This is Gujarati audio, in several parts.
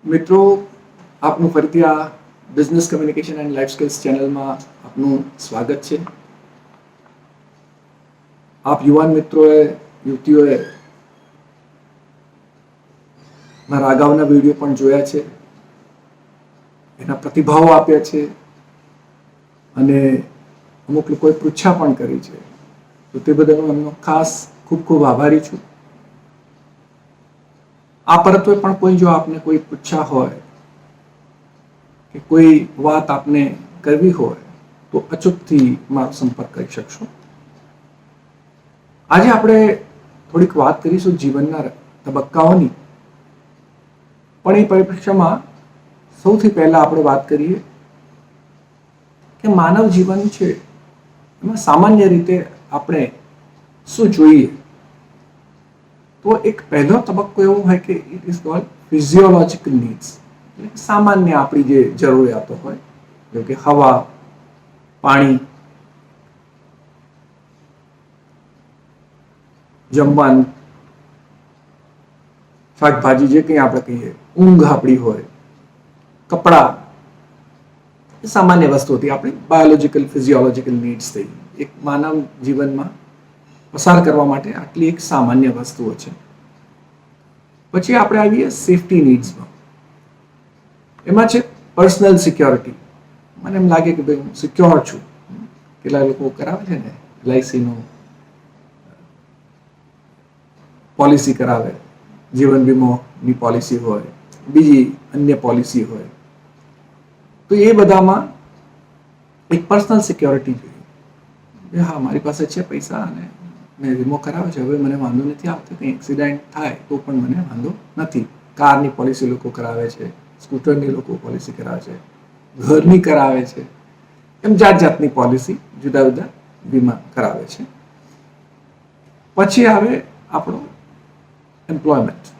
મિત્રો, આપનું ફરીથી આ business communication and life skills ચેનલમાં આપનું સ્વાગત છે. આપ યુવાન મિત્રોએ, યુવતીઓએ મારા અગાઉના વિડીયો પણ જોયા છે, એના પ્રતિભાવો આપ્યા છે અને અમુક લોકોએ પૃચ્છા પણ કરી છે. તો તે બદલ હું એમનો ખાસ ખૂબ ખૂબ આભારી છું. આ પરત્વે પણ કોઈ જો આપને કોઈ પૃચ્છા હોય કે કોઈ વાત આપને કરવી હોય તો અચૂકથી મારો સંપર્ક કરી શકશો. આજે આપણે થોડીક વાત કરીશું જીવનના તબક્કાઓની, પણ એ પરિપ્રેક્ષ્યમાં સૌથી પહેલા આપણે વાત કરીએ કે માનવ જીવન છે એમાં સામાન્ય રીતે આપણે શું જોઈએ. તો એક પહેલો તબક્કો એવો હોય કે it is called physiological needs, એટલે સામાન્ય આપણી જે જરૂરિયાતો હોય, જેમ કે હવા, પાણી, જમવાનું, શાકભાજી, જે કંઈ આપણે કહીએ, ઊંઘ આપણી હોય, કપડાં, એ સામાન્ય વસ્તુ હતી. આપણી બાયોલોજીકલ ફિઝિયોલોજીકલ નીડ્સ થઈ. એક માનવ જીવનમાં પસાર કરવા માટે આટલી એક સામાન્ય વસ્તુઓ છે. પછી આપણે આવીએ સેફટી નીડ્સમાં. એમાં છે પર્સનલ સિક્યોરિટી. મને એમ લાગે કે ભાઈ હું સિક્યોર છું. કેટલા લોકો કરાવે છે ને LICનો પોલિસી કરાવે, જીવન વીમોની પોલિસી હોય, બીજી અન્ય પોલિસી હોય, તો એ બધામાં એક પર્સનલ સિક્યોરિટી જોઈએ. હા, મારી પાસે છે પૈસા અને મેં વીમો કરાવ્યો છે, હવે મને વાંધો નથી આવતો. કંઈ એક્સિડન્ટ થાય તો પણ મને વાંધો નથી. કારની પોલિસી લોકો કરાવે છે, સ્કૂટરની લોકો પોલિસી કરાવે છે, ઘરની કરાવે છે, એમ જાત જાતની પોલિસી જુદા જુદા વીમા કરાવે છે. પછી આવે આપણો એમ્પ્લોયમેન્ટ,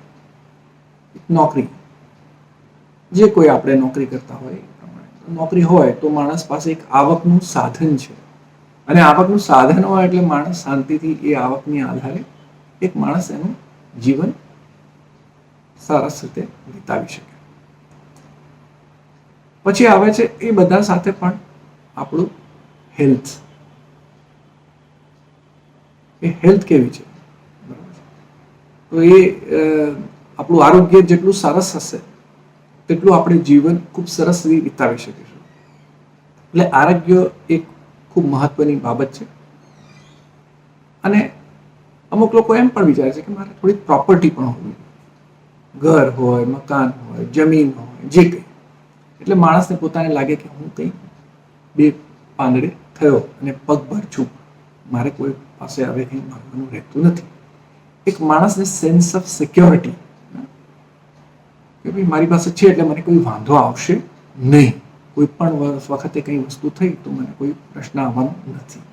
નોકરી. જે કોઈ આપણે નોકરી કરતા હોય, નોકરી હોય તો માણસ પાસે એક આવકનું સાધન છે, અને આવકનું સાધન હોય એટલે માણસ શાંતિથી એ આવકની આધારે એક માણસ એનું જીવન સરસ રીતે વિતાવી શકે. પછી આવે છે એ બધા સાથે પણ આપણું હેલ્થ. એ હેલ્થ કેવી છે, તો એ આપણું આરોગ્ય જેટલું સરસ હશે તેટલું આપણે જીવન ખૂબ સરસ રીતે વિતાવી શકીશું. એટલે આરોગ્ય એક ખૂબ મહત્વની બાબત છે. અને અમુક લોકો એમ પણ વિચારે છે કે મારે થોડી પ્રોપર્ટી પણ હોવી, ઘર હોય, મકાન હોય, જમીન હોય, જે કંઈ. એટલે માણસને પોતાને લાગે કે હું કંઈ બે પાંદડે થયો અને પગભર છું, મારે કોઈ પાસે હવે કંઈ માંગવાનું રહેતું નથી. એક માણસને સેન્સ ઓફ સિક્યોરિટી કે ભાઈ મારી પાસે છે એટલે મને કોઈ વાંધો આવશે નહીં, કોઈ પણ વખતે કંઈ વસ્તુ થઈ તો મને કોઈ પ્રશ્ન આવવાનો નથી.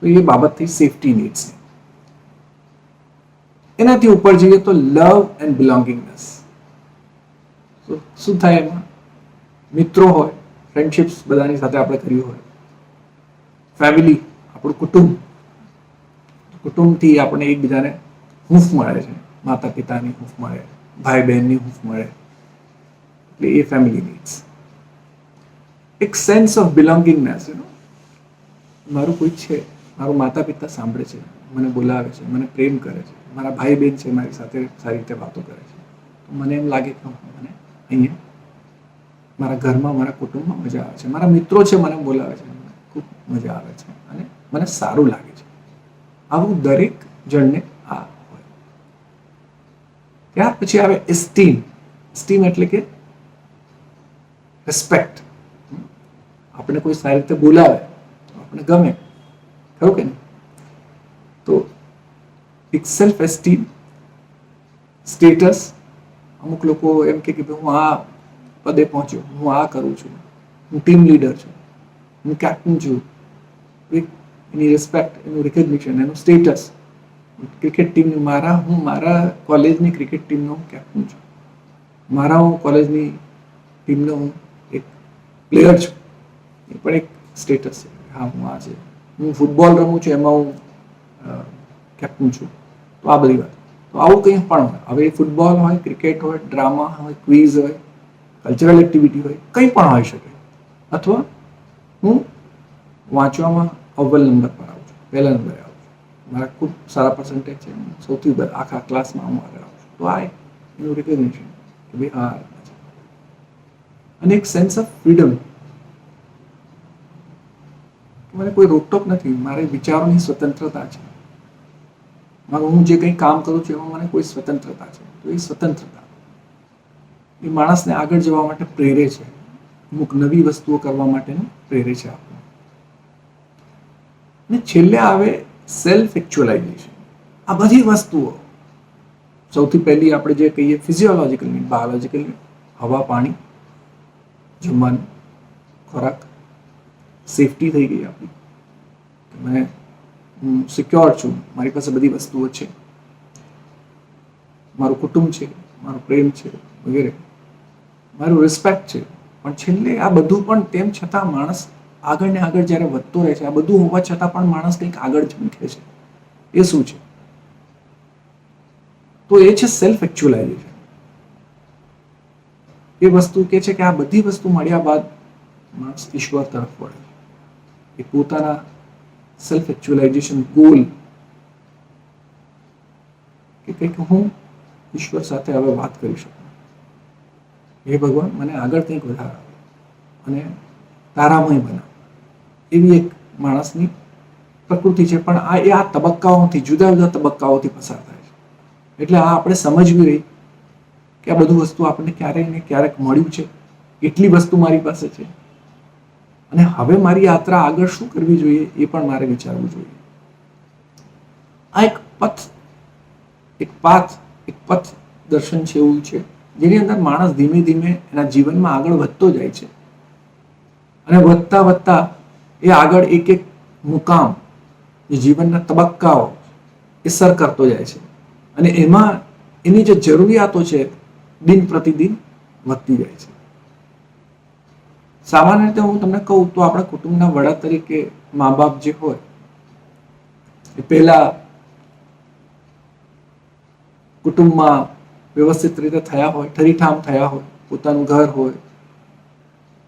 તો એ બાબતથી સેફટી નીડ્સ. એનાથી ઉપર જઈએ તો લવ એન્ડ બિલોંગિંગનેસ. શું થાય એમાં? મિત્રો હોય, ફ્રેન્ડશિપ્સ બધાની સાથે આપણે કર્યું હોય, ફેમિલી, આપણું કુટુંબ. કુટુંબથી આપણે એકબીજાને હૂંફ મળે છે, માતા પિતાની હૂંફ મળે, ભાઈ બહેનની હૂંફ મળે, એટલે એ ફેમિલી નીડ્સ. એક સેન્સ ઓફ બિલોંગિંગનેસ, મારું કોઈ છે, મારું માતા પિતા સાંભળે છે, મને બોલાવે છે, મને પ્રેમ કરે છે, મારા ભાઈ બહેન છે, મારી સાથે સારી રીતે વાતો કરે છે, તો મને એમ લાગે કે મને અહીંયા મારા ઘરમાં, મારા કુટુંબમાં મજા આવે છે. મારા મિત્રો છે, મને બોલાવે છે, મને ખૂબ મજા આવે છે અને મને સારું લાગે છે. આવું દરેક જણને આ હોય. ત્યાર પછી આવે એસ્ટીમ. એસ્ટીમ એટલે કે રિસ્પેક્ટ. આપણે કોઈ સારી રીતે બોલાવે તો આપણે ગમે, ખરું કે નહીં? તો એક સેલ્ફ એસ્ટીમ, સ્ટેટસ. અમુક લોકો એમ કે હું આ પદે પહોંચ્યો, હું આ કરું છું, હું ટીમ લીડર છું, હું કેપ્ટન છું. એની રિસ્પેક્ટ, એનું રિકગ્નિશન, એનું સ્ટેટસ. ક્રિકેટ ટીમનું હું મારા કોલેજની ક્રિકેટ ટીમનો હું કેપ્ટન છું, હું કોલેજની ટીમનો હું એક પ્લેયર છું, એ પણ એક સ્ટેટસ છે. હા, હું આ છે. હું ફૂટબોલ રમું છું, એમાં હું કેપ્ટન છું. તો આ બધી વાત. તો આવું કંઈ પણ હોય, હવે ફૂટબોલ હોય, ક્રિકેટ હોય, ડ્રામા હોય, ક્વિઝ હોય, કલ્ચરલ એક્ટિવિટી હોય, કંઈ પણ હોઈ શકે. અથવા હું વાંચવામાં અવ્વલ નંબર પર આવું છું, પહેલા નંબરે આવું છું, મારા ખૂબ સારા પર્સન્ટેજ છે, સૌથી આખા ક્લાસમાં હું આગળ આવું છું, તો આ એનું રિકોગ્નિશન કે ભાઈ હા. અને એક સેન્સ ઓફ ફ્રીડમ, મને કોઈ રોકટોક નથી, મારે વિચારોની સ્વતંત્રતા છે, મારું હું જે કંઈ કામ કરું છું એમાં મને કોઈ સ્વતંત્રતા છે. તો એ સ્વતંત્રતા એ માણસને આગળ જવા માટે પ્રેરે છે, અમુક નવી વસ્તુઓ કરવા માટેનું પ્રેરે છે આપણને. અને છેલ્લે આવે સેલ્ફ એક્ચ્યુઅલાઇઝેશન. આ બધી વસ્તુઓ સૌથી પહેલી આપણે જે કહીએ ફિઝિયોલોજીકલ નીડ, બાયોલોજીકલ નીડ, હવા, પાણી, જમવાનું, ખોરાક, સેફટી થઈ ગઈ આપણી, મેં હું સિક્યોર છું, મારી પાસે બધી વસ્તુઓ છે, મારું કુટુંબ છે, મારો પ્રેમ છે વગેરે, મારું રિસ્પેક્ટ છે. પણ છેલ્લે આ બધું પણ તેમ છતાં માણસ આગળ ને આગળ જ્યારે વધતો રહે છે, આ બધું હોવા છતાં પણ માણસ કંઈક આગળ ઝંખે છે. એ શું છે? તો એ છે સેલ્ફ એક્ચ્યુઅલાઇઝેશન. એ વસ્તુ કે છે કે આ બધી વસ્તુ મળ્યા બાદ માણસ ઈશ્વર તરફ વળે, એ પોતાના સેલ્ફ એક્ચ્યુઅલાઇઝેશન ગોલ કે કંઈક હું ઈશ્વર સાથે હવે વાત કરી શકું, હે ભગવાન મને આગળ કંઈક વધારે અને તારામય બનાવ, એવી એક માણસની પ્રકૃતિ છે. પણ આ તબક્કાઓથી, જુદા જુદા તબક્કાઓથી પસાર થાય છે. એટલે આ આપણે સમજવી રહી કે આ બધું વસ્તુ આપણને ક્યારેક ને ક્યારેક મળ્યું છે, એટલી વસ્તુ મારી પાસે છે, અને હવે મારી યાત્રા આગળ શું કરવી જોઈએ એ પણ મારે વિચારવું જોઈએ. આ એક પથ દર્શન છે એવું છે, જેની અંદર માણસ ધીમે ધીમે એના જીવનમાં આગળ વધતો જાય છે, અને વધતા વધતા એ આગળ એક એક મુકામ, જે જીવનના તબક્કાઓ એ સર કરતો જાય છે, અને એમાં એની જે જરૂરિયાતો છે દિન પ્રતિદિન વધતી જાય છે. સામાન્ય રીતે હું તમને કહું તો આપણા કુટુંબના વડા તરીકે મા બાપ જે હોય એ પહેલા કુટુંબમાં વ્યવસ્થિત રીતે થયા હોય, ઠરીઠામ થયા હોય, પોતાનું ઘર હોય,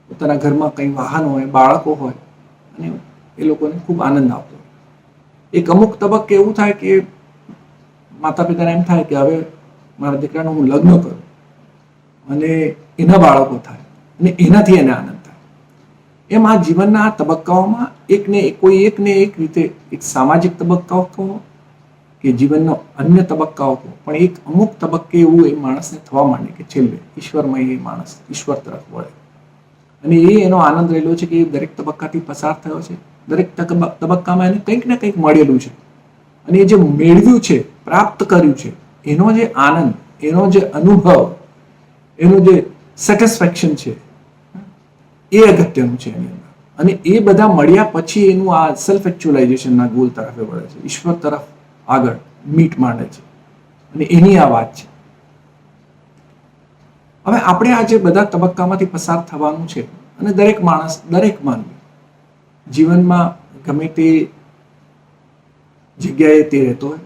પોતાના ઘરમાં કંઈ વાહન હોય, બાળકો હોય, અને એ લોકોને ખૂબ આનંદ આવતો હોય. એક અમુક તબક્કે એવું થાય કે માતા પિતાને એમ થાય કે હવે મારા દીકરાનું હું લગ્ન કરું અને એના બાળકો થાય અને એનાથી એને આનંદ થાય. એમ આ જીવનના આ તબક્કાઓમાં એકને એક રીતે, એક સામાજિક તબક્કાઓ કહો કે જીવનનો અન્ય તબક્કાઓ કહો, પણ એક અમુક તબક્કે એવું એ માણસને થવા માંડે કે છેલ્લે ઈશ્વરમય એ માણસ ઈશ્વર તરફ વળે, અને એનો આનંદ રહેલો છે કે એ દરેક તબક્કાથી પસાર થયો છે, દરેક તબક્કામાં એને કંઈક ને કંઈક મળેલું છે, અને એ જે મેળવ્યું છે, પ્રાપ્ત કર્યું છે, એનો જે આનંદ, એનો જે અનુભવ, એનું જે સેટિસ્ફેક્શન છે એ અગત્યનું છે એની અંદર. અને એ બધા મળ્યા પછી એનું આ સેલ્ફ એક્ચ્યુઅલાઇઝેશનના ગોલ તરફ વળે છે, ઈશ્વર તરફ આગળ મીટ માંડે છે, અને એની આ વાત છે. હવે આપણે આ જે બધા તબક્કામાંથી પસાર થવાનું છે, અને દરેક માણસ, દરેક માનવી જીવનમાં ગમે તે જગ્યાએ તે રહેતો હોય,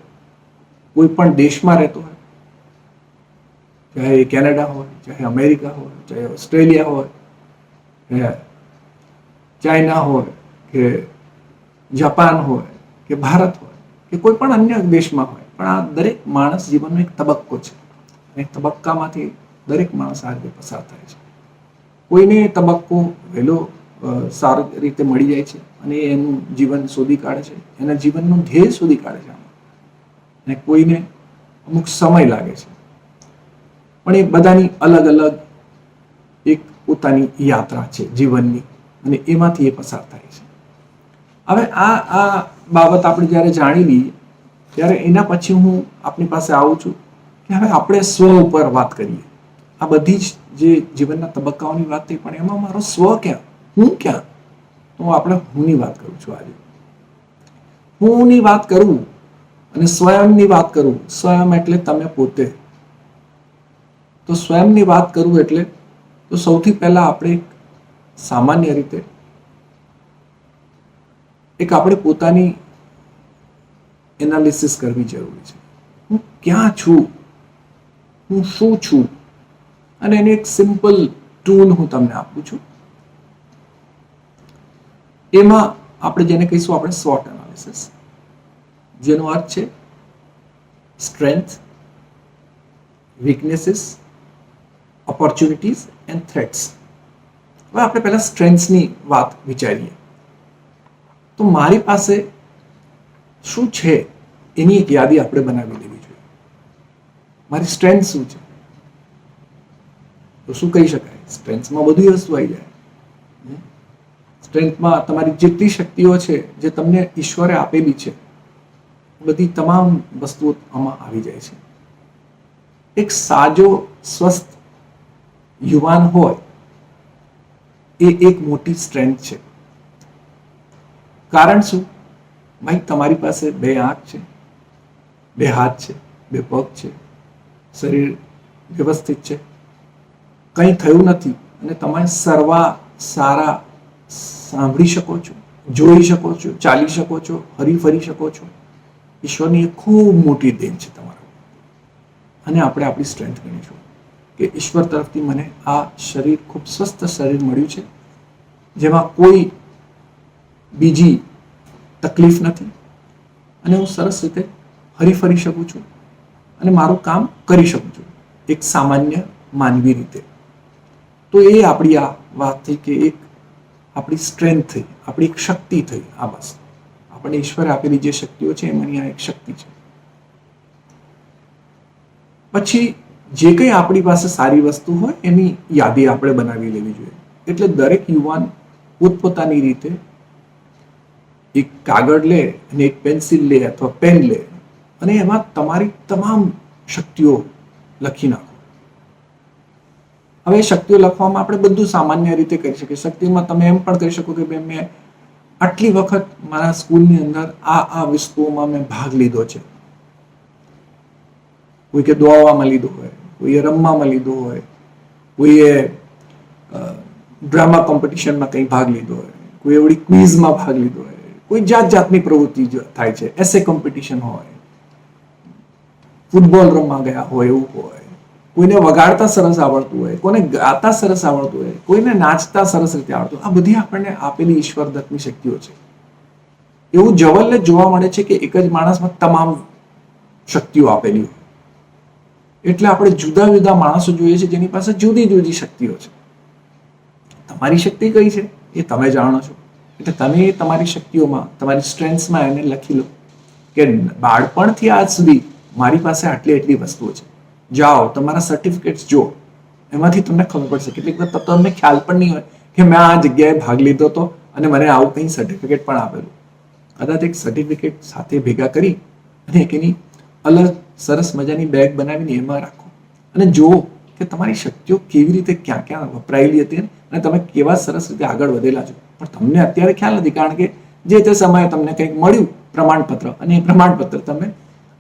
કોઈ પણ દેશમાં રહેતો હોય, ચાહે કેનેડા હોય, ચાહે અમેરિકા હોય, ચાહે ઓસ્ટ્રેલિયા હોય, ચાઇના હોય, કે જાપાન હોય, કે ભારત હોય, કે કોઈ પણ અન્ય દેશમાં હોય, પણ આ દરેક માણસ જીવનનો એક તબક્કો છે, અને તબક્કામાંથી દરેક માણસ આ રીતે પસાર થાય છે. કોઈને તબક્કો વહેલો સારી રીતે મળી જાય છે, અને એનું જીવન શોધી કાઢે છે, એના જીવનનું ધ્યેય શોધી કાઢે છે, અને કોઈને અમુક સમય લાગે છે. પણ એ બધાની અલગ અલગ એક પોતાની યાત્રા છે જીવનની, અને એમાંથી એ પસાર થાય છે. હવે આ બાબત આપણે જ્યારે જાણી લઈએ, ત્યારે એના પછી હું આપની પાસે આવું છું કે હવે આપણે સ્વ ઉપર વાત કરીએ. આ બધી જ જે જીવનના તબક્કાઓની વાત થઈ, પણ એમાં મારો સ્વ ક્યાં, હું ક્યાં? તો આપણે હુંની વાત કરું છું આજે. હુંની વાત કરું અને સ્વયંની વાત કરું. સ્વયં એટલે તમે પોતે. તો સ્વયંની વાત કરું એટલે તો સૌથી પહેલા આપણે સામાન્ય રીતે એક આપણે પોતાની એનાલિસિસ કરવી જરૂરી છે. હું ક્યાં છું, હું શું છું, અને એની એક સિમ્પલ ટૂલ હું તમને આપું છું. એમાં આપણે જેને કહીશું આપણે SWOT એનાલિસિસ, જેનો અર્થ છે strength, weaknesses, opportunities and threats. હવે આપણે પહેલા સ્ટ્રેન્થ્સની વાત વિચારીએ. તો મારી પાસે શું છે એની એક યાદી આપણે બનાવી લેવી જોઈએ. મારી સ્ટ્રેન્થ શું છે? તો શું કહી શકાય? સ્ટ્રેન્થમાં બધી વસ્તુ આવી જાય. સ્ટ્રેન્થમાં તમારી જેટલી શક્તિઓ છે, જે તમને ઈશ્વરે આપેલી છે, બધી તમામ વસ્તુઓ આમાં આવી જાય છે. એક સાજો સ્વસ્થ યુવાન હોય એ એક મોટી સ્ટ્રેન્થ છે. કારણ શું? ભાઈ, તમારી પાસે 2 આંખ છે, 2 હાથ છે, 2 પગ છે, શરીર વ્યવસ્થિત છે, કંઈ થયું નથી અને તમે સારા સાંભળી શકો છો, જોઈ શકો છો, ચાલી શકો છો, હરી ફરી શકો છો. ઈશ્વરની એક ખૂબ મોટી દેન છે તમારા. અને આપણે આપણી સ્ટ્રેન્થ ગણીશું કે ઈશ્વર તરફથી મને આ શરીર, ખૂબ સ્વસ્થ શરીર મળ્યું છે, જેમાં કોઈ બીજી તકલીફ નથી, અને હું સરસ રીતે હરી ફરી શકું છું અને મારું કામ કરી શકું છું એક સામાન્ય માનવી રીતે. તો એ આપણી આ વાત થઈ કે એક આપણી સ્ટ્રેન્થ થઈ, આપણી એક શક્તિ થઈ. આ બસ આપણને ઈશ્વરે આપેલી જે શક્તિઓ છે એમાંની આ એક શક્તિ છે. પછી જે કંઈ આપણી પાસે સારી વસ્તુ હોય એની યાદી આપણે બનાવી લેવી જોઈએ. એટલે દરેક યુવાન પોતપોતાની રીતે એક કાગળ લે અને એક પેન્સિલ લે અથવા પેન લે અને એમાં તમારી તમામ શક્તિઓ લખી નાખો. હવે શક્તિઓ લખવામાં આપણે બધું સામાન્ય રીતે કરી શકીએ. શક્તિમાં તમે એમ પણ કરી શકો કે ભાઈ, મેં આટલી વખત મારા સ્કૂલની અંદર આ વસ્તુઓમાં મેં ભાગ લીધો છે. કોઈ કે દોડવામાં લીધો હોય, કોઈએ રમવામાં લીધો હોય, કોઈએ ડ્રામા કોમ્પિટિશનમાં કંઈ ભાગ લીધો હોય, કોઈ એવડી ક્વિઝમાં ભાગ લીધો હોય, કોઈ જાતની પ્રવૃત્તિ થાય છે, એસે કોમ્પિટિશન હોય, ફૂટબોલ રમવા ગયા હોય એવું હોય, કોઈને વગાડતા સરસ આવડતું હોય, કોઈને ગાતા સરસ આવડતું હોય, કોઈને નાચતા સરસ રીતે આવડતું. આ બધી આપણને આપેલી ઈશ્વર દત્તની શક્તિઓ છે. એવું જવલ્લે જોવા મળે છે કે એક જ માણસમાં તમામ શક્તિઓ આપેલી હોય. એટલે આપણે જુદા જુદા માણસો જોઈએ છે જેની પાસે જુદી જુદી શક્તિઓ છે. તમારી શક્તિ કઈ છે એ તમે જાણો છો. એટલે તમે તમારી શક્તિઓમાં, તમારી સ્ટ્રેન્થ્સમાં એને લખી લો કે બાળપણથી આજ સુધી મારી પાસે આટલી વસ્તુઓ છે. જાઓ, તમારા સર્ટિફિકેટ્સ જો, એમાંથી તમને ખબર પડશે. કેટલીક વખત તમને ખ્યાલ પણ નહીં હોય કે મેં આ જગ્યાએ ભાગ લીધો હતો અને મને આવું કંઈ સર્ટિફિકેટ પણ આપેલું. કદાચ એક સર્ટિફિકેટ સાથે ભેગા કરી અને એક એની અલગ સરસ મજાની બેગ બનાવીને એમાં રાખો અને જુઓ કે તમારી શક્તિઓ કેવી રીતે ક્યાં ક્યાં વપરાયેલી હતી અને તમે કેવા સરસ રીતે આગળ વધેલા છો. પણ તમને અત્યારે ખ્યાલ નથી, કારણ કે જે તે સમયે તમને કંઈક મળ્યું પ્રમાણપત્ર, અને એ પ્રમાણપત્ર તમે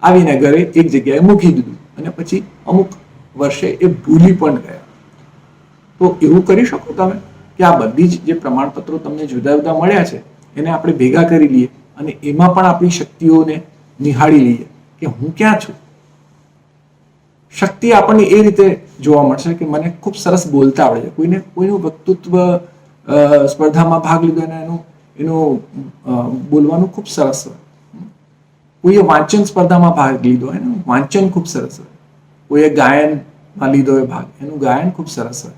આવીને ઘરે એક જગ્યાએ મૂકી દીધું અને પછી અમુક વર્ષે એ ભૂલી પણ ગયા. તો એવું કરી શકો તમે કે આ બધી જ જે પ્રમાણપત્રો તમને જુદા જુદા મળ્યા છે એને આપણે ભેગા કરી લઈએ અને એમાં પણ આપણી શક્તિઓને નિહાળી લઈએ કે હું ક્યાં છું. શક્તિ આપણને એ રીતે જોવા મળશે કે મને ખૂબ સરસ બોલતા આવડે છે. કોઈનું વક્તૃત્વ સ્પર્ધામાં ભાગ લીધો અને એનું બોલવાનું ખૂબ સરસ હોય. કોઈએ વાંચન સ્પર્ધામાં ભાગ લીધો હોય, એનું વાંચન ખૂબ સરસ હોય. કોઈએ ગાયનમાં લીધો હોય ભાગ, એનું ગાયન ખૂબ સરસ હોય,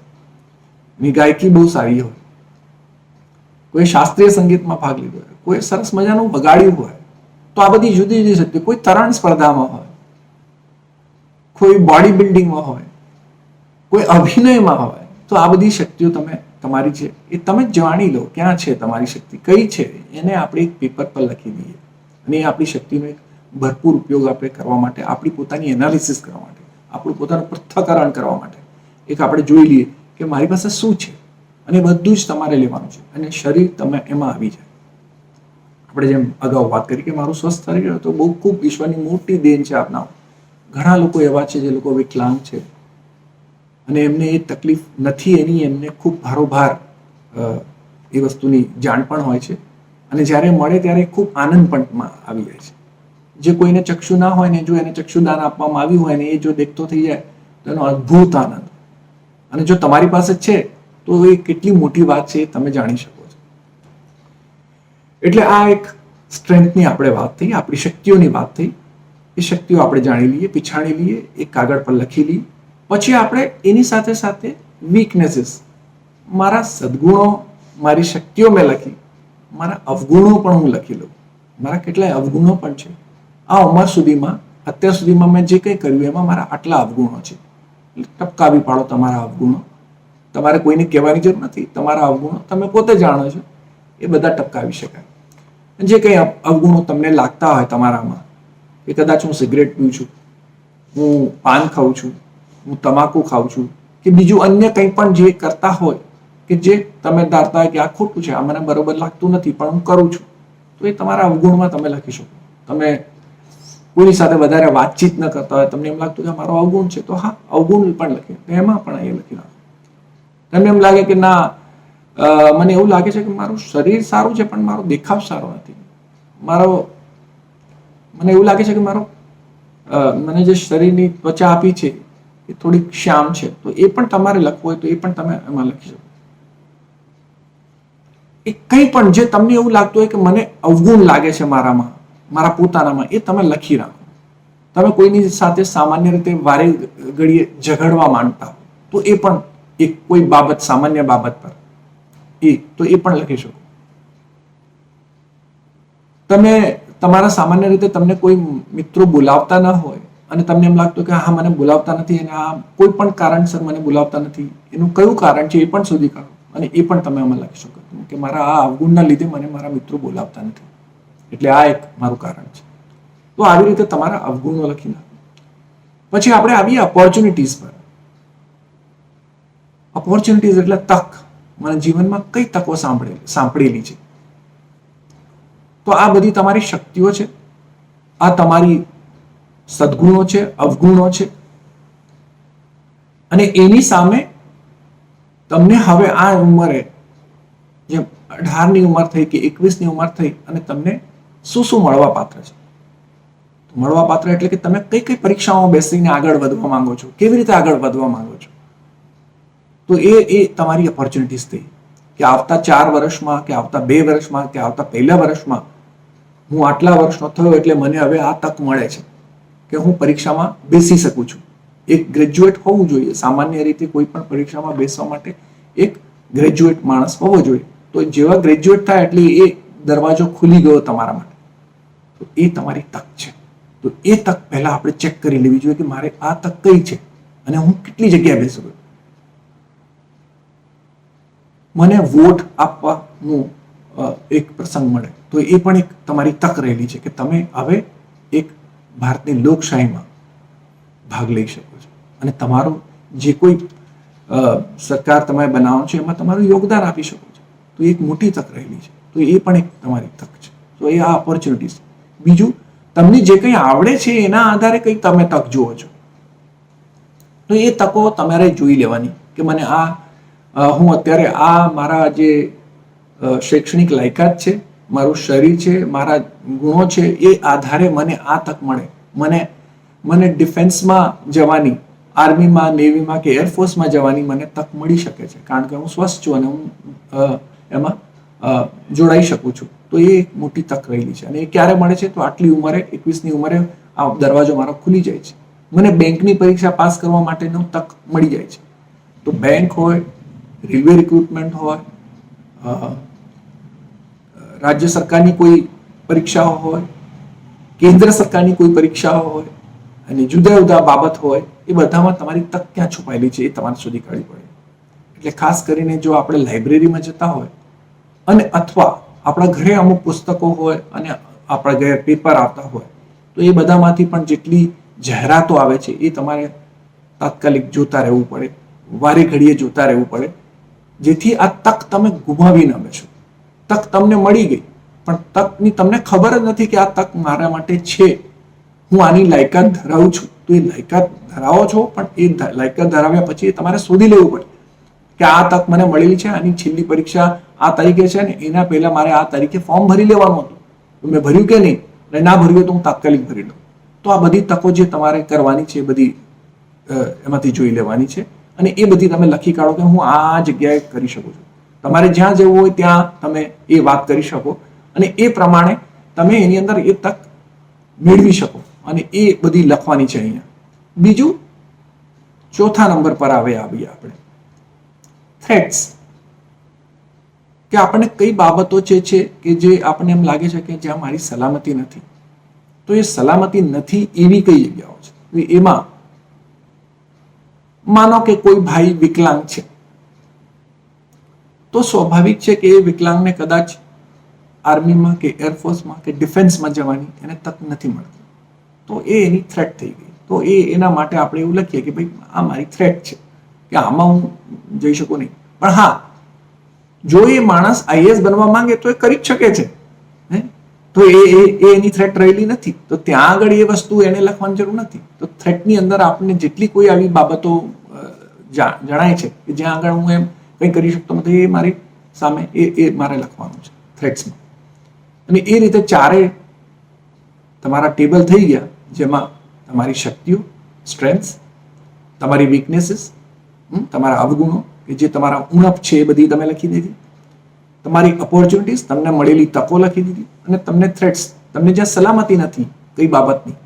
એની ગાયકી બહુ સારી હોય. કોઈ શાસ્ત્રીય સંગીતમાં ભાગ લીધો હોય, કોઈ સરસ મજાનું વગાડ્યું હોય. તો આ બધી જુદી જુદી શક્તિ. કોઈ તરણ સ્પર્ધામાં હોય, કોઈ બોડી બિલ્ડિંગમાં હોય, કોઈ અભિનયમાં હોય. તો આ બધી શક્તિઓ તમારી છે એ તમે જાણી લો ક્યાં છે તમારી શક્તિ કઈ છે. એને આપણે એક પેપર પર લખી દઈએ અને એ આપણી શક્તિનો એક ભરપૂર ઉપયોગ આપણે કરવા માટે, આપણી પોતાની એનાલિસિસ કરવા માટે, આપણું પોતાનું પૃથ્થકરણ કરવા માટે એક આપણે જોઈ લઈએ કે મારી પાસે શું છે. અને બધું જ તમારે લેવાનું છે અને શરીર તમે એમાં આવી જાય. આપણે જેમ અગાઉ વાત કરી કે મારું સ્વસ્થ શરીર તો બહુ ખૂબ ઈશ્વરની મોટી દેન છે આપના. ઘણા લોકો એવા છે જે લોકો વિકલાંગ છે અને એમને એ તકલીફ નથી, એમને ખૂબ ભારોભાર એ વસ્તુની જાણ પણ હોય છે અને જ્યારે મળે ત્યારે ખૂબ આનંદ પણ આવી જાય છે. જે કોઈને ચક્ષુ ના હોય ને જો એને ચક્ષુદાન આપવામાં આવ્યું હોય ને એ જો દેખતો થઈ જાય તો એનો અદ્ભુત આનંદ. અને જો તમારી પાસે છે તો એ કેટલી મોટી વાત છે એ તમે જાણી શકો છો. એટલે આ એક સ્ટ્રેન્થની આપણે વાત થઈ, આપણી શક્તિઓની વાત થઈ. એ શક્તિઓ આપણે જાણી લઈએ, પીછાણી લઈએ, એક કાગળ પર લખી લઈએ. પછી આપણે એની સાથે સાથે વીકનેસીસ, મારા સદગુણો, મારી શક્તિઓ મેં લખી, મારા અવગુણો પણ હું લખી લઉં. મારા કેટલાય અવગુણો પણ છે. આ ઉંમર સુધીમાં, અત્યાર સુધીમાં મેં જે કંઈ કર્યું એમાં મારા આટલા અવગુણો છે. ટપકાવી પાડો તમારા અવગુણો. તમારે કોઈને કહેવાની જરૂર નથી. તમારા અવગુણો તમે પોતે જાણો છો, એ બધા ટપકાવી શકાય. જે કંઈ અવગુણો તમને લાગતા હોય તમારામાં, કે કદાચ હું સિગરેટ પીઉં છું, હું પાન ખાઉં છું, હું તમાકુ ખાઉં છું, કે બીજું અન્ય કંઈ પણ જે કરતા હોય કે જે તમે ધારતા હોય કે આ ખોટું છે, આ મને બરોબર લાગતું નથી પણ હું કરું છું, તો એ તમારા અવગુણમાં તમે લખી શકો. તમે કોઈની સાથે વધારે વાતચીત ન કરતા હોય, તમને એમ લાગતું કે મારો અવગુણ છે, તો હા અવગુણ પણ લખે, એમાં પણ એ લખી નાખો. તમને એમ લાગે કે ના, મને એવું લાગે છે કે મારું શરીર સારું છે પણ મારો દેખાવ સારો નથી, મને એવું લાગે છે કે મને જે શરીરની ત્વચા આપી છે એ થોડીક શ્યામ છે, તો એ પણ તમારે લખવું હોય તો એ પણ તમે એમાં લખી શકો. એ કંઈ પણ જે તમને એવું લાગતું હોય કે મને અવગુણ લાગે છે મારામાં, મારા પોતાનામાં, એ તમે લખી રાખો. તમે કોઈની સાથે સામાન્ય રીતે વારે ઘડીએ ઝઘડવા માંડતા હો તો એ પણ એક કોઈ બાબત, સામાન્ય બાબત પર તો એ પણ લખી શકો. તમે તમારા સામાન્ય રીતે તમને કોઈ મિત્રો બોલાવતા ન હોય અને તમને એમ લાગતું કે હા મને બોલાવતા નથી અને આ કોઈ પણ કારણસર મને બોલાવતા નથી, એનું કયું કારણ છે એ પણ શોધી કાઢો અને એ પણ તમે આમાં લખી શકો કે મારા આ અવગુણના લીધે મને મારા મિત્રો બોલાવતા નથી, એટલે આ એક મારું કારણ છે. તો આવી રીતે તમારા અવગુણો લખી નાખો. પછી આપણે આવીએ ઓપોર્ચ્યુનિટીઝ પર. ઓપોર્ચ્યુનિટીઝ એટલે તક. મને જીવનમાં કઈ તકો સાંપડેલી છે. તો આ બધી તમારી શક્તિઓ છે, આ તમારી સદગુણો છે, અવગુણો છે, અને એની સામે તમને હવે આ ઉંમરે, જેમ 18ની ઉંમર થઈ કે 21ની ઉંમર થઈ, અને તમને શું શું મળવા પાત્ર છે. મળવા પાત્ર એટલે કે તમે કઈ કઈ પરીક્ષાઓમાં બેસીને આગળ વધવા માંગો છો, કેવી રીતે આગળ વધવા માંગો છો. તો એ તમારી ઓપોર્ચ્યુનિટીઝ થઈ કે આવતા 4 વર્ષમાં, કે આવતા 2 વર્ષમાં, કે આવતા પહેલા વર્ષમાં હું આટલા વર્ષનો થયો એટલે મને હવે આ તક મળે છે કે હું પરીક્ષામાં બેસી શકું છું. એક ગ્રેજ્યુએટ હોવું જોઈએ. સામાન્ય રીતે કોઈ પણ પરીક્ષામાં બેસવા માટે એક ગ્રેજ્યુએટ માણસ હોવો જોઈએ. તો જેવા ગ્રેજ્યુએટ થાય એટલે એ દરવાજો ખુલી ગયો તમારા માટે, તો એ તમારી તક છે. તો એ તક પહેલા આપણે ચેક કરી લેવી જોઈએ કે મારે આ તક કઈ છે અને હું કેટલી જગ્યાએ બેસું. મને વોટ આપવાનું એક પ્રસંગ મળે તો એ પણ એક તમારી તક રહેલી છે કે તમે હવે એક ભારતની લોકશાહીમાં ભાગ લઈ શકો છો અને તમારું જે કોઈ સરકાર તમે બનાવો છો એમાં તમારું યોગદાન આપી શકો છો. તો એક મોટી તક રહેલી છે. તો એ પણ એક તમારી તક છે. તો એ આ ઓપોર્ચ્યુનિટીઝ. બીજું, તમને જે કંઈ આવડે છે એના આધારે કંઈ તમે તક જુઓ છો, તો એ તકો તમારે જોઈ લેવાની કે મને હું અત્યારે આ મારા જે શૈક્ષણિક લાયકાત છે, મારું શરીર છે, મારા ગુણો છે, એ આધારે મને આ તક મળે. મને ડિફેન્સમાં જવાની, આર્મીમાં, નેવીમાં કે એરફોર્સમાં જવાની મને તક મળી શકે છે કારણ કે હું સ્વસ્થ છું અને હું એમાં જોડાઈ શકું છું. તો એ એક મોટી તક રહેલી છે. અને એ ક્યારે મળે છે? તો આટલી ઉંમરે, 21ની ઉંમરે આ દરવાજો મારો ખુલી જાય છે. મને બેંકની પરીક્ષા પાસ કરવા માટેનો તક મળી જાય છે. તો બેંક હોય, રેલવે રિક્રુટમેન્ટ હોય, રાજ્ય સરકારની કોઈ પરીક્ષાઓ હોય, કેન્દ્ર સરકારની કોઈ પરીક્ષાઓ હોય, અને જુદા જુદા બાબત હોય, એ બધામાં તમારી તક ક્યાં છુપાયેલી છે એ તમારે શોધી કાઢવી પડે. એટલે ખાસ કરીને જો આપણે લાઇબ્રેરીમાં જતા હોય અને અથવા આપણા ઘરે અમુક પુસ્તકો હોય અને આપણા ઘરે પેપર આવતા હોય, તો એ બધામાંથી પણ જેટલી જાહેરાતો આવે છે એ તમારે તાત્કાલિક જોતા રહેવું પડે, વારે ઘડીએ જોતા રહેવું પડે, જેથી આ તક તમે ગુમાવી ન બેસો. તક તમને મળી ગઈ પણ તકની તમને ખબર જ નથી કે આ તક મારા માટે છે, હું આની લાયકાત ધરાવું છું. તો એ લાયકાત ધરાવો છો, પણ એ લાયકાત ધરાવ્યા પછી તમારે શોધી લેવું પડે કે આ તક મને મળેલી છે, આની છેલ્લી પરીક્ષા આ તારીખે છે ને એના પહેલા મારે આ તારીખે ફોર્મ ભરી લેવાનું હતું, તો મેં ભર્યું કે નહીં, અને ના ભર્યું તો હું તાત્કાલિક ભરી લઉં. તો આ બધી તકો જે તમારે કરવાની છે એ બધી એમાંથી જોઈ લેવાની છે. અને એ બધી તમે લખી કાઢો કે હું આ જગ્યાએ કરી શકું છું. તમારે જ્યાં જવું હોય ત્યાં તમે એ વાત કરી શકો અને એ પ્રમાણે તમે એની અંદર એ તક મેળવી શકો અને એ બધી લખવાની છે અહીંયા. બીજું ચોથા નંબર પર આવીએ આપણે થ્રેટ્સ, કે આપણને કઈ બાબતો છે કે જે આપણને એમ લાગે છે કે જ્યાં મારી સલામતી નથી. તો એ સલામતી નથી એવી કઈ જગ્યાઓ છે. એમાં માનો કે કોઈ ભાઈ વિકલાંગ છે, તો સ્વાભાવિક છે કે એ વિકલાંગને કદાચ આર્મીમાં કે એરફોર્સમાં કે ડિફેન્સમાં જવાની એને તક નથી મળતી. તો એ એની થ્રેટ થઈ ગઈ. તો એના માટે આપણે એવું લખીએ કે ભાઈ આ મારી થ્રેટ છે કે આમાં હું જઈ શકું નહીં. પણ હા, જો એ માણસ આઈએએસ બનવા માંગે તો એ કરી જ શકે છે. તો એની થ્રેટ રહેલી નથી. તો ત્યાં આગળ એ વસ્તુ એને લખવાની જરૂર નથી. તો થ્રેટની અંદર આપણને જેટલી કોઈ આવી બાબતો જણાય છે કે જ્યાં આગળ હું એમ કંઈ કરી શકતો નથી, એ મારી સામે એ મારે લખવાનું છે થ્રેટ્સમાં. અને એ રીતે ચારે તમારા ટેબલ થઈ ગયા, જેમાં તમારી શક્તિઓ, સ્ટ્રેન્થ્સ, તમારી વીકનેસીસ, તમારા અવગુણો કે જે તમારા ઉણપ છે એ બધી તમે લખી દીધી, તમારી ઓપોર્ચ્યુનિટીઝ, તમને મળેલી તકો લખી દીધી, અને તમને થ્રેટ્સ, તમને જ્યાં સલામતી નથી કઈ બાબતની.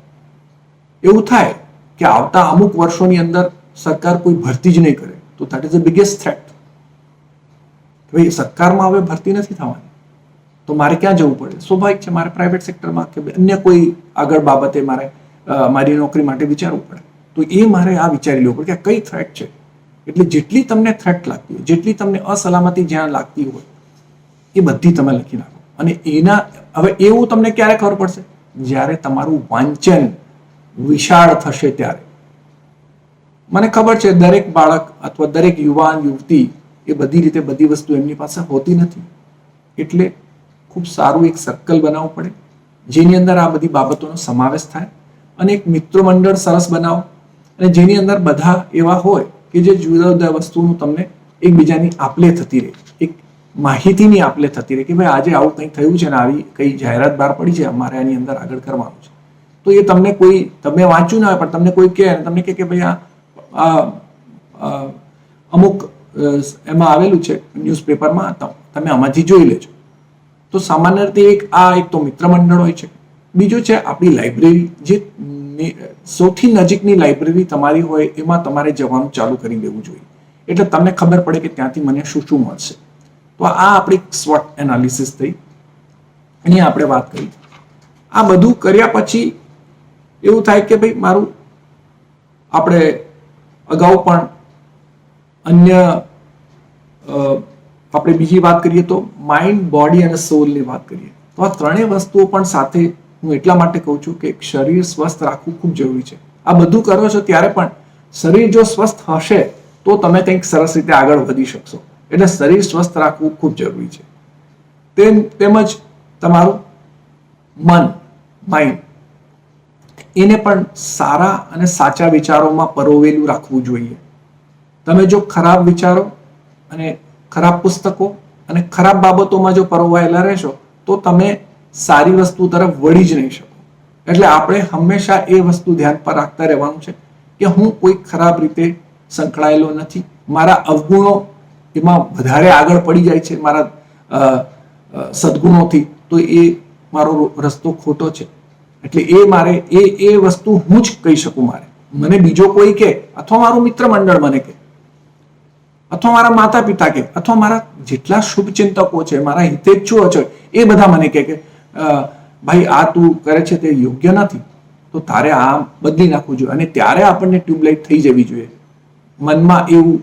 એવું થાય કે આવતા અમુક વર્ષોની અંદર સરકાર કોઈ ભરતી જ નહીં કરે, તો that is the biggest threat. ભાઈ સરકારમાં હવે ભરતી નથી થવાની, તો મારે ક્યાં જવું પડે? સ્વાભાવિક છે, મારે પ્રાઇવેટ સેક્ટરમાં કે અન્ય કોઈ આગળ બાબતે મારે મારી નોકરી માટે વિચારવું પડે. તો એ મારે આ વિચારી લેવું પડે કે કઈ થ્રેટ છે. એટલે જેટલી તમને થ્રેટ લાગતી હોય, જેટલી તમને અસલામતી જ્યાં લાગતી હોય, એ બધી તમે લખી નાખો. અને એના હવે એવું તમને ક્યારે ખબર પડશે? જ્યારે તમારું વાંચન વિશાળ થશે ત્યારે. મને ખબર છે દરેક બાળક અથવા દરેક યુવાન યુવતી એ બધી રીતે બધી વસ્તુ એમની પાસે હોતી નથી. એટલે ખૂબ સારું એક સર્કલ બનાવવું પડે જેની અંદર આ બધી બાબતોનો સમાવેશ થાય, અને એક મિત્ર મંડળ સરસ બનાવો અને જેની અંદર બધા એવા હોય કે જે જુદા જુદા વસ્તુનું તમને એકબીજાની આપલે થતી રહે, એક માહિતીની આપલે થતી રહે કે ભાઈ આજે આવું કંઈ થયું છે ને આવી કઈ જાહેરાત બહાર પડી છે, અમારે આની અંદર આગળ કરવાનું છે. તો એ તમને કોઈ, તમે વાંચ્યું ના હોય પણ તમને કોઈ કહે, તમને કહે કે ભાઈ આ અમુક એમાં આવેલું છે ન્યૂઝપેપરમાં, તમે આમાંથી જોઈ લેજો. તો સામાન્ય રીતે એક તો મિત્ર મંડળ હોય છે. બીજું છે આપણી લાઇબ્રેરી, જે સૌથી નજીકની લાઇબ્રેરી તમારી હોય એમાં તમારે જવાનું ચાલુ કરી દેવું જોઈએ, એટલે તમને ખબર પડે કે ત્યાંથી મને શું શું મળશે. તો આ આપણી SWOT એનાલિસિસ થઈ, એની આપણે વાત કરી. આ બધું કર્યા પછી એવું થાય કે ભાઈ મારું, આપણે અગાઉ પણ અન્ય આપણે બીજી વાત કરીએ તો માઇન્ડ, બોડી અને સોલની વાત કરીએ તો આ ત્રણેય વસ્તુઓ પણ સાથે હું એટલા માટે કહું છું કે એક શરીર સ્વસ્થ રાખવું ખૂબ જરૂરી છે. આ બધું કરો છો ત્યારે પણ શરીર જો સ્વસ્થ હશે તો તમે કંઈક સરસ રીતે આગળ વધી શકશો. એટલે શરીર સ્વસ્થ રાખવું ખૂબ જરૂરી છે. તેમજ તમારું મન, માઇન્ડ, એને પણ સારા અને સાચા વિચારોમાં પરોવેલું રાખવું જોઈએ. તમે જો ખરાબ વિચારો અને ખરાબ પુસ્તકો અને ખરાબ બાબતોમાં જો પરોવાયેલા રહેશો તો તમે સારી વસ્તુ તરફ વળી જ નહીં શકો. એટલે આપણે હંમેશા એ વસ્તુ ધ્યાન પર રાખતા રહેવાનું છે કે હું કોઈ ખરાબ રીતે સંકળાયેલો નથી. મારા અવગુણો એમાં વધારે આગળ પડી જાય છે મારા સદગુણોથી, તો એ મારો રસ્તો ખોટો છે. એટલે એ મારે એ વસ્તુ હું જ કહી શકું. મને બીજો કોઈ કે, અથવા મારું મિત્ર મંડળ મને કે, અથવા મારા માતા પિતા કે, અથવા મારા જેટલા શુભ ચિંતકો છે, મારા હિતેચ્છુઓ છે, એ બધા મને કે ભાઈ આ તું કરે છે તે યોગ્ય નથી, તો તારે આ બદલી નાખવું જોઈએ. અને ત્યારે આપણને ટ્યુબલાઇટ થઈ જવી જોઈએ, મનમાં એવું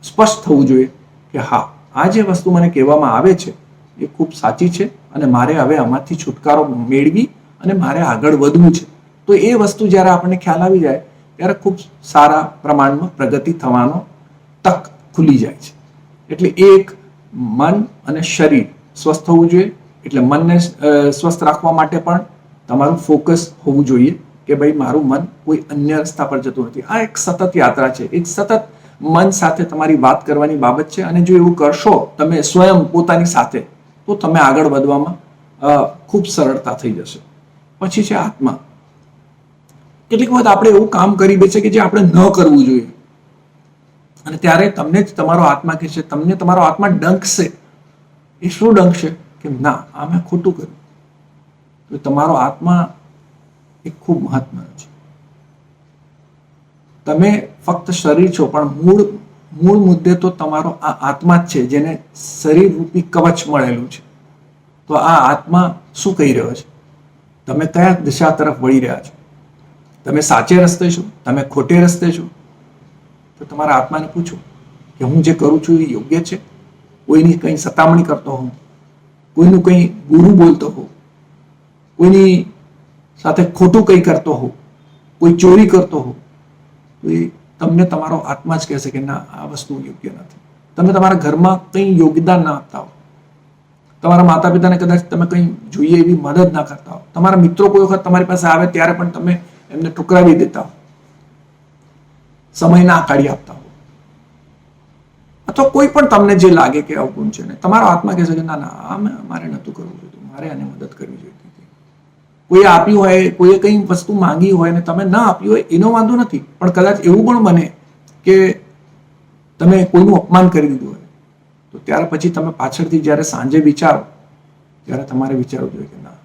સ્પષ્ટ થવું જોઈએ કે હા, આ જે વસ્તુ મને કહેવામાં આવે છે એ ખૂબ સાચી છે અને મારે હવે આમાંથી છુટકારો મેળવી અને મારે આગળ વધવું છે. તો એ વસ્તુ જ્યારે આપણને ખ્યાલ આવી જાય ત્યારે ખૂબ સારા પ્રમાણમાં પ્રગતિ થવાનો તક ખુલી જાય છે. એટલે એક મન અને શરીર સ્વસ્થ હોવું જોઈએ. એટલે મનને સ્વસ્થ રાખવા માટે પણ તમારું ફોકસ હોવું જોઈએ કે ભાઈ મારું મન કોઈ અન્ય રસ્તા પર જતું નથી. આ એક સતત યાત્રા છે, એક સતત મન સાથે તમારી વાત કરવાની બાબત છે. અને જો એવું કરશો તમે સ્વયં પોતાની સાથે, તો તમે આગળ વધવામાં ખૂબ સરળતા થઈ જશે. પછી છે આત્મા. કેટલીક વખત આપણે એવું કામ કરી દે છે કે જે આપણે ન કરવું જોઈએ. અને ત્યારે તમને જ તમારો આત્મા કહેશે, તમને તમારો આત્મા ડંકશે. એ શું ડંકશે કે ના, આ મેં ખોટું કર્યું. તો તમારો આત્મા એ ખૂબ મહત્વનો છે. તમે ફક્ત શરીર છો, પણ મૂળ મુદ્દે તો તમારો આ આત્મા જ છે, જેને શરીર રૂપી કવચ મળેલું છે. તો આ આત્મા શું કહી રહ્યો છે? તમે કયા દિશા તરફ વળી રહ્યા છો? તમે સાચે રસ્તે છો? તમે ખોટે રસ્તે છો? તો તમારા આત્માને પૂછો કે હું જે કરું છું એ યોગ્ય છે? કોઈની કંઈ સતામણી કરતો હોઉં, કોઈનું કંઈ ગુરુ બોલતો હોઉં, કોઈની સાથે ખોટું કંઈ કરતો હોઉં, કોઈ ચોરી કરતો હોઉં, તો એ તમને તમારો આત્મા જ કહેશે કે ના, આ વસ્તુ યોગ્ય નથી. તમે તમારા ઘરમાં કંઈ યોગદાન ના આપતા હો, તમારા માતા પિતાને કદાચ તમે કંઈ જોઈએ એવી મદદ ના કરતા હો, તમારા મિત્રો કોઈ વખત તમારી પાસે આવે ત્યારે પણ તમે એમને ઠુકરાવી દેતા હો, સમય ના કાઢી આપતા હો, અથવા કોઈ પણ તમને જે લાગે કે અવગુણ છે, ને તમારો આત્મા કહેશે કે ના ના, આ મારે નહોતું કરવું જોઈએ, મારે આને મદદ કરવી જોઈએ. કોઈએ આપ્યું હોય, કોઈએ કંઈ વસ્તુ માંગી હોય ને તમે ના આપ્યું હોય, એનો વાંધો નથી. પણ કદાચ એવું પણ બને કે તમે કોઈનું અપમાન કરી દીધું હોય, તો ત્યાર પછી તમે પાછળથી જ્યારે સાંજે વિચારો, ત્યારે તમારે વિચારવું જોઈએ કે ના,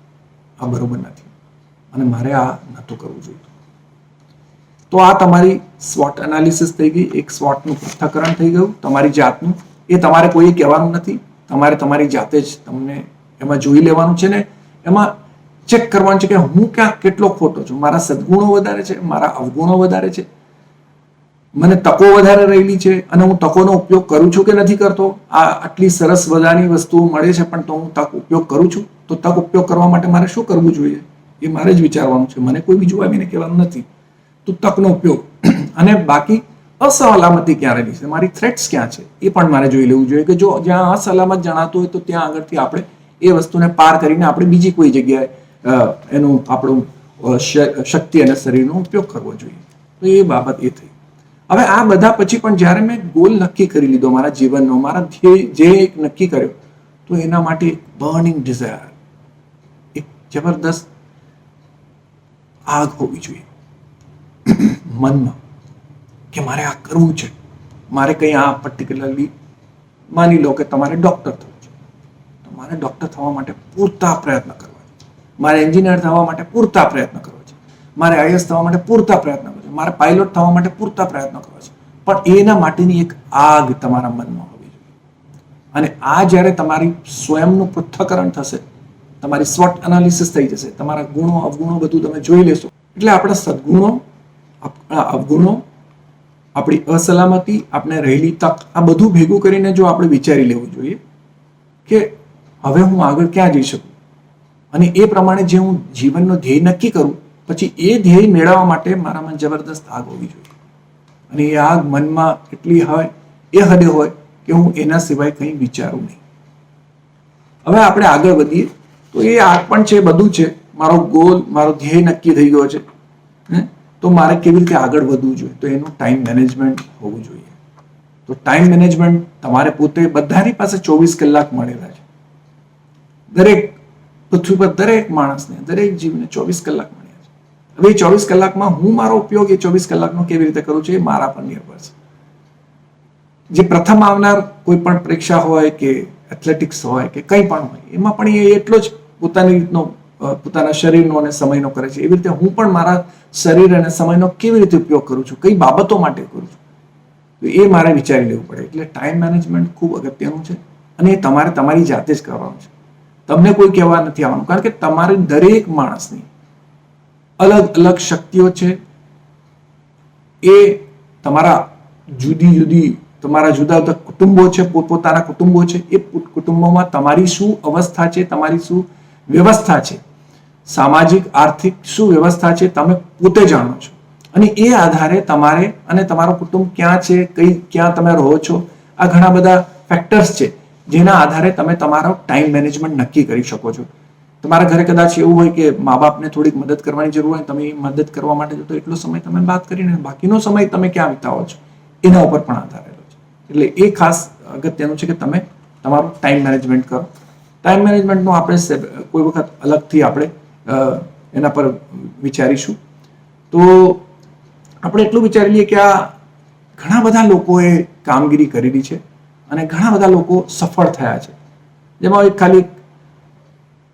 આ બરોબર નથી અને મારે આ નહોતું કરવું જોઈએ. તો આ તમારી સ્વોટ એનાલિસિસ થઈ ગઈ, એક સ્વોટનું પૃથ્થકરણ થઈ ગયું તમારી જાતનું. એ તમારે કોઈ કહેવાનું નથી, તમારે તમારી જાતે જ તમને એમાં જોઈ લેવાનું છે ને એમાં ચેક કરવાનું છે કે હું ક્યાં કેટલો ખોટો છું. મારા સદગુણો વધારે છે, મારા અવગુણો વધારે છે, મને તકો વધારે રહેલી છે અને હું તકોનો ઉપયોગ કરું છું કે નથી કરતો. આ આટલી સરસ બધાની વસ્તુઓ મળે છે, પણ તો હું તક ઉપયોગ કરું છું? તો તક ઉપયોગ કરવા માટે મારે શું કરવું જોઈએ એ મારે જ વિચારવાનું છે, મને કોઈ બીજું આવીને કહેવાનું નથી. તો તકનો ઉપયોગ. અને બાકી અસલામતી ક્યાં રહેલી છે, મારી થ્રેટ્સ ક્યાં છે, એ પણ મારે જોઈ લેવું જોઈએ કે જો જ્યાં અસલામત જણાતું હોય તો ત્યાં આગળથી આપણે એ વસ્તુને પાર કરીને આપણે બીજી કોઈ જગ્યાએ એનું આપણું શક્તિ અને શરીરનો ઉપયોગ કરવો જોઈએ. તો એ બાબત એ થઈ. હવે આ બધા પછી પણ જ્યારે મેં ગોલ નક્કી કરી લીધો મારા જીવનનો, મારા ધ્યેય એક નક્કી કર્યો, તો એના માટે એક બર્નિંગ ડિઝાયર, એક જબરદસ્ત આગ હોવી જોઈએ મનમાં કે મારે આ કરવું છે. મારે કંઈ આ પર્ટિક્યુલરલી માની લો કે તમારે ડૉક્ટર થવું છે, તો મારે ડૉક્ટર થવા માટે પૂરતા પ્રયત્ન કરવા છે, મારે એન્જિનિયર થવા માટે પૂરતા પ્રયત્ન કરવા છે, મારે આઈએએસ થવા માટે પૂરતા પ્રયત્ન કરવા છે, મારે પાયલોટ થવા માટે પૂરતા પ્રયત્ન કરવા છે. પણ એના માટેની એક આગ તમારા મનમાં હોવી જોઈએ. અને આ જ્યારે તમારી સ્વયંનું પૃથ્થકરણ થશે, તમારી સ્વોટ એનાલિસિસ થઈ જશે, તમારા ગુણો અવગુણો બધું તમે જોઈ લેશો, એટલે આપણા સદગુણો, આપણા અવગુણો, આપણી અસલામતી, આપણે રહેલી તક, આ બધું ભેગું કરીને જો આપણે વિચારી લેવું જોઈએ કે હવે હું આગળ ક્યાં જઈ શકું, અને એ પ્રમાણે જે હું જીવનનો ધ્યેય નક્કી કરું, પછી એ ધ્યેય મેળવવા માટે મારામાં જબરદસ્ત આગ હોવી જોઈએ. અને એ આગ મનમાં એટલી હોય, એ હદે હોય કે હું એના સિવાય કંઈ વિચારું નહીં. હવે આપણે આગળ વધીએ તો એ આગ પણ છે, બધું છે, મારો ગોલ, મારો ધ્યેય નક્કી થઈ ગયો છે, તો મારે કેવી રીતે આગળ વધવું જોઈએ, તો એનું ટાઈમ મેનેજમેન્ટ હોવું જોઈએ. તો ટાઈમ મેનેજમેન્ટ તમારે પોતે, બધાની પાસે 24 કલાક મળેલા છે. દરેક પૃથ્વી પર દરેક માણસને, દરેક જીવને 24 કલાક મળ્યા છે. હવે એ 24 કલાકમાં હું મારો ઉપયોગ એ 24 કલાકનો કેવી રીતે કરું છું એ મારા પર નિર્ભર છે. જે પ્રથમ આવનાર કોઈ પણ પરીક્ષા હોય કે એથ્લેટિક્સ હોય કે કંઈ પણ હોય, એમાં પણ એ એટલો જ પોતાની રીતનો પોતાના શરીરનો અને સમયનો કરે છે. એવી રીતે હું પણ મારા શરીર અને સમયનો કેવી રીતે ઉપયોગ કરું છું, કઈ બાબતો માટે કરું છું, તો એ મારે વિચારી લેવું પડે. એટલે ટાઈમ મેનેજમેન્ટ ખૂબ અગત્યનું છે અને એ તમારે તમારી જાતે જ કરવાનું છે. તમને કોઈ કહેવા નથી આવવાનું, કારણ કે તમારે દરેક માણસની અલગ અલગ શક્તિઓ છે. એ તમારા જુદી જુદી, તમારા જુદા જુદા કુટુંબો છે, પોતપોતાના કુટુંબો છે. એ કુટુંબોમાં તમારી શું અવસ્થા છે, તમારી શું વ્યવસ્થા છે, સામાજિક આર્થિક શું વ્યવસ્થા છે, તમે પોતે જાણો છો. અને એ આધારે તમારે, અને તમારો કુટુંબ ક્યાં છે, ક્યાં તમે રહો છો, આ ઘણા બધા ફેક્ટર્સ છે જેના આધારે તમે તમારો ટાઈમ મેનેજમેન્ટ નક્કી કરી શકો છો. તમારા ઘરે કદાચ એવું હોય કે મા બાપને થોડીક મદદ કરવાની જરૂર હોય, તમે મદદ કરવા માટે તો એટલો સમય તમે વાત કરીને બાકીનો સમય તમે ક્યાં વિતાવો છો એના ઉપર પણ આધાર રહેલો છે. એટલે એ ખાસ અગત્યનું છે કે તમે તમારું ટાઈમ મેનેજમેન્ટ કરો. ટાઈમ મેનેજમેન્ટનો આપણે કોઈ વખત અલગથી આપણે એના પર વિચારીશું. તો આપણે એટલું વિચારી લઈએ કે આ ઘણા બધા લોકોએ કામગીરી કરેલી છે અને ઘણા બધા લોકો સફળ થયા છે. જેમાં એક ખાલી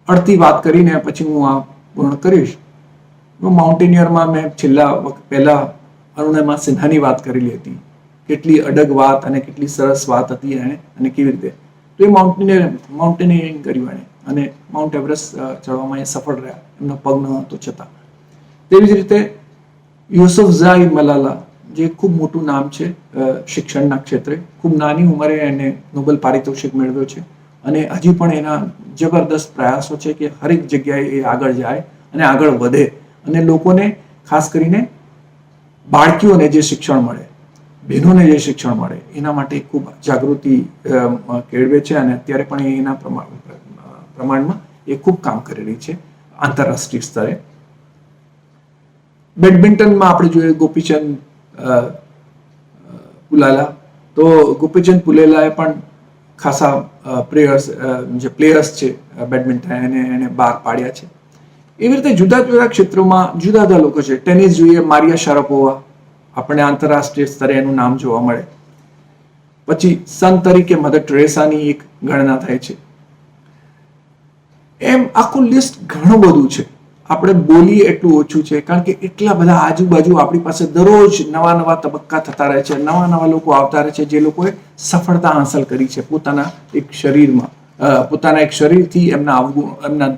અડધી વાત કરીને પછી હું આ પૂર્ણ કરીશ. માઉન્ટેનિયરમાં મેં પહેલા અરુણિમા સિન્હાની વાત કરેલી હતી. કેટલી અડગ વાત અને કેટલી સરસ વાત હતી એણે અને કેવી રીતે. તો એ માઉન્ટેનિયરિંગ કર્યું એણે અને માઉન્ટ એવરેસ્ટ ચડવામાં એ સફળ રહ્યા, એમનો પગ ન હતો છતાં. તેવી જ રીતે યુસુફઝાઈ મલાલા, જે ખૂબ મોટું નામ છે શિક્ષણના ક્ષેત્રે, ખૂબ નાની ઉંમરે એને નોબેલ પારિતોષિક મેળવ્યો છે અને હજી પણ એના જબરદસ્ત પ્રયાસો છે કે હરેક જગ્યાએ એ આગળ જાય અને આગળ વધે અને લોકોને, ખાસ કરીને બાળકીઓને જે શિક્ષણ મળે, બહેનોને જે શિક્ષણ મળે, એના માટે ખૂબ જાગૃતિ કેળવે છે અને અત્યારે પણ એના પ્રમાણમાં એ ખૂબ કામ કરી રહી છે આંતરરાષ્ટ્રીય સ્તરે. બેડમિન્ટનમાં આપણે જોઈએ ગોપીચંદ પુલાલા, તો ગોપીચંદ પુલેલાએ પણ ખાસા પ્લેયર્સ છે બેડમિન્ટન એને બહાર પાડ્યા છે. એવી રીતે જુદા જુદા ક્ષેત્રોમાં જુદા જુદા લોકો છે. ટેનિસ જોઈએ, મારિયા શારાપોવા, આપણે આંતરરાષ્ટ્રીય સ્તરે એનું નામ જોવા મળે. પછી સંત તરીકે મધર ટેરેસાની એક ગણના થાય છે. એમ આખું લિસ્ટ ઘણું બધું છે. આપણે બોલીએ એટલું ઓછું છે, કારણ કે એટલા બધા આજુબાજુ આપણી પાસે દરરોજ નવા નવા તબક્કા થતા રહે છે, નવા નવા લોકો આવતા રહે છે જે લોકોએ સફળતા હાંસલ કરી છે પોતાના એક શરીરથી એમના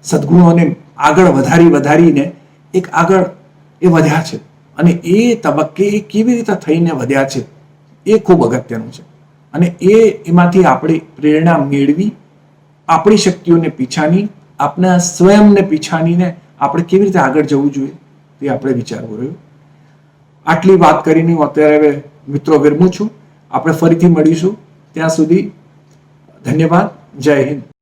સદગુણોને આગળ વધારીને એક આગળ એ વધ્યા છે અને એ તબક્કે એ કેવી રીતે થઈને વધ્યા છે એ ખૂબ અગત્યનું છે. અને એમાંથી આપણે પ્રેરણા મેળવી આપણી શક્તિઓને પીછાની, આપણા સ્વયંને પીછાનીને આપણે કેવી રીતે આગળ જવું જોઈએ તે આપણે વિચારવું રહ્યું. આટલી વાત કરીને હું અત્યારે મિત્રો વિરમું છું. આપણે ફરીથી મળીશું. ત્યાં સુધી ધન્યવાદ. જય હિન્દ.